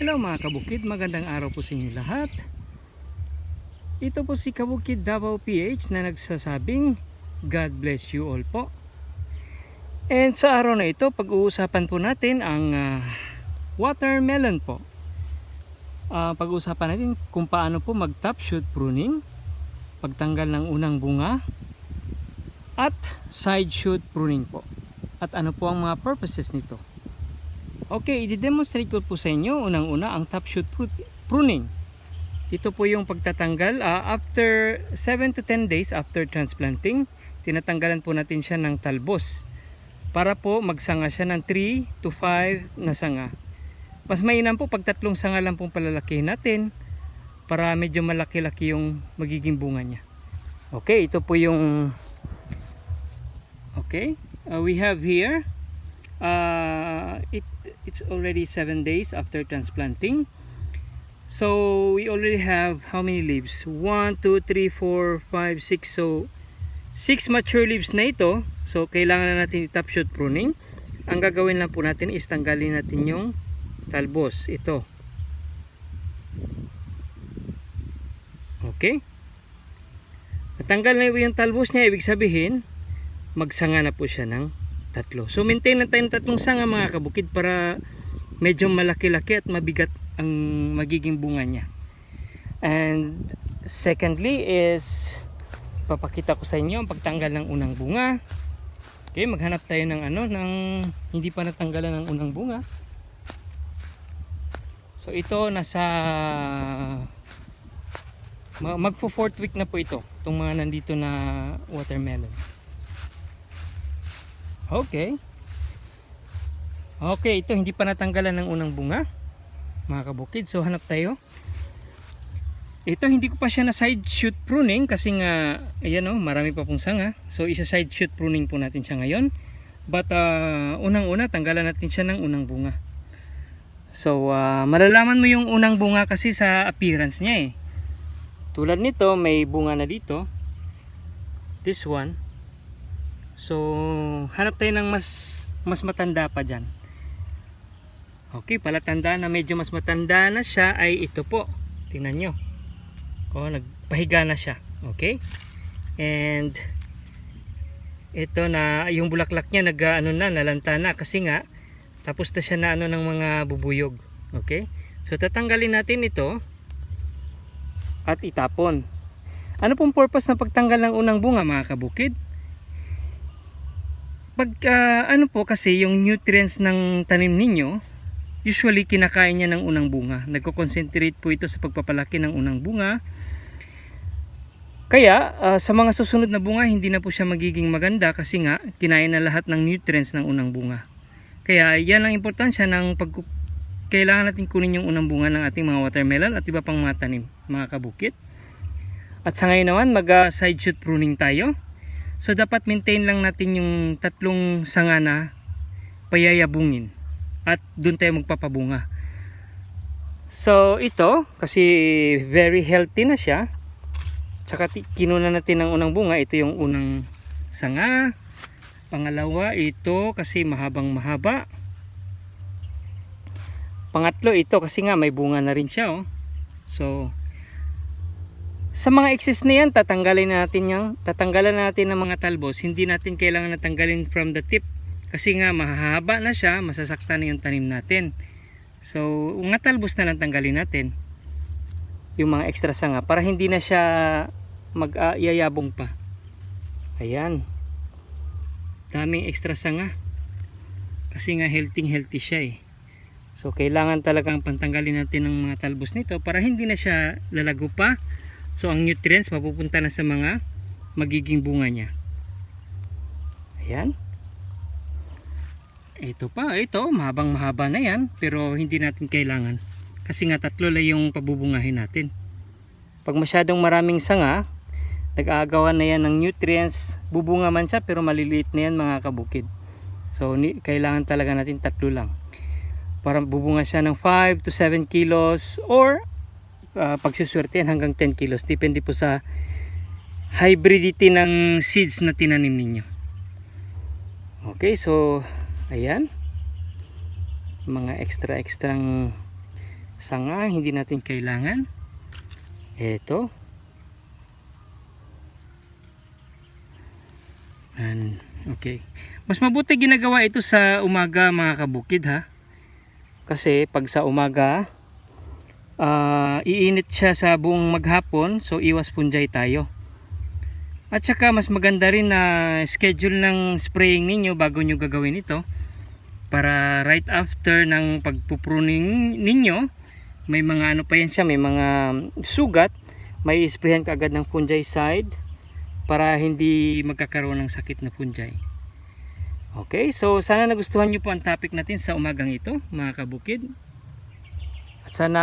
Hello mga kabukid, magandang araw po sa inyo lahat. Ito po si Kabukid Davao PH na nagsasabing God bless you all po. And sa araw na ito, pag-uusapan po natin ang watermelon po. Pag-uusapan natin kung paano po mag top shoot pruning, pagtanggal ng unang bunga, at side shoot pruning po. At ano po ang mga purposes nito. Okay, i-demonstrate ko po sa inyo unang-una ang top shoot pruning. Ito po yung pagtatanggal after 7 to 10 days after transplanting. Tinatanggalan po natin siya ng talbos para po magsanga siya ng 3 to 5 na sanga. Mas mainam po pag 3 sanga lang pong palalakihin natin para medyo malaki-laki yung magiging bunga niya. Okay, ito po yung we have here it's already 7 days after transplanting. So we already have how many leaves? 1, 2, 3, 4, 5, 6. So 6 mature leaves na ito. So kailangan na natin i-top shoot pruning. Ang gagawin lang po natin is tanggalin natin yung talbos. Ito. Okay. Natanggal na yung talbos niya, ibig sabihin magsanga na po siya ng 3. So maintain na tayo ng 3 sanga mga kabukid para medyo malaki-laki at mabigat ang magiging bunga niya. And secondly is papakita ko sa inyo ang pagtanggal ng unang bunga. Okay, maghanap tayo ng ng hindi pa natanggalan ng unang bunga. So ito nasa magpo 4th week na po ito, itong mga nandito na watermelon. Okay. Okay, ito hindi pa natanggalan ng unang bunga mga kabukid. So hanap tayo. Ito hindi ko pa siya na side shoot pruning kasi nga ayan marami pa pong sanga. So isa side shoot pruning po natin siya ngayon. But unang-una tanggalan natin siya ng unang bunga. So malalaman mo yung unang bunga kasi sa appearance niya eh. Tulad nito may bunga na dito. This one. So hanap tayo ng mas matanda pa dyan. Okay, palatandaan na medyo mas matanda na siya ay ito po. Tingnan nyo. Nagpahiga na siya. Okay? And ito na yung bulaklak niya nalanta na kasi nga tapos na siya na ng mga bubuyog. Okay? So tatanggalin natin ito at itapon. Ano pong purpose ng pagtanggal ng unang bunga mga kabukid? Pag kasi yung nutrients ng tanim ninyo usually kinakain niya ng unang bunga. Nagko-concentrate po ito sa pagpapalaki ng unang bunga. Kaya sa mga susunod na bunga hindi na po siya magiging maganda kasi nga kinain na lahat ng nutrients ng unang bunga. Kaya yan ang importansya ng kailangan natin kunin yung unang bunga ng ating mga watermelon at iba pang mga tanim, mga kabukid. At sa ngayon naman mag side shoot pruning tayo. So dapat maintain lang natin yung 3 sanga na payayabungin at doon tayo magpapabunga. So ito kasi very healthy na siya. Tsaka kinuna natin ng unang bunga, ito yung unang sanga. Pangalawa ito kasi mahabang mahaba. Pangatlo ito kasi nga may bunga na rin siya So sa mga excess na yan, tatanggalan na natin ng mga talbos. Hindi natin kailangan natanggalin from the tip. Kasi nga mahahaba na siya, masasaktan na yung tanim natin. So, mga talbos na lang tanggalin natin. Yung mga extra sanga para hindi na siya mag-yayabong pa. Ayan. Daming extra sanga. Kasi nga healthy siya eh. So, kailangan talagang pantanggalin natin ng mga talbos nito para hindi na siya lalago pa. So ang nutrients mapupunta na sa mga magiging bunga niya. Ayan. Ito mahabang mahaba na yan pero hindi natin kailangan. Kasi nga 3 lang yung pabubungahin natin. Pag masyadong maraming sanga, nag-aagawan na yan ng nutrients. Bubunga man siya pero maliliit na yan mga kabukid. So kailangan talaga natin 3 lang. Para bubunga siya ng 5 to 7 kilos or pagsuswertehan hanggang 10 kilos. Depende po sa hybridity ng seeds na tinanim ninyo. Okay, so ayan. Mga extra sanga hindi natin kailangan. Ito. Okay. Mas mabuti ginagawa ito sa umaga mga kabukid ha. Kasi pag sa umaga, iinit siya sa buong maghapon, so iwas punjay tayo. At saka mas maganda rin na schedule ng spraying ninyo bago nyo gagawin ito. Para right after ng pagpupruning ninyo, may mga ano pa yan siya, may mga sugat, may isprayan ka agad ng fungicide para hindi magkakaroon ng sakit na fungi. Okay, so sana nagustuhan nyo po ang topic natin sa umagang ito mga kabukid. At sana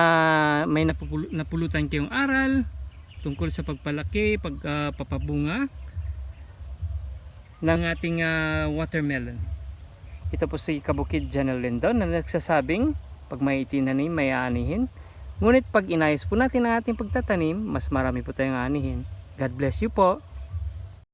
may napulutan kayong aral tungkol sa pagpalaki, pagpapabunga ng ating watermelon. Ito po si Kabukid Janel Lindon na nagsasabing pag may itinanim, may aanihin. Ngunit pag inayos po natin ang ating pagtatanim, mas marami po tayong aanihin. God bless you po.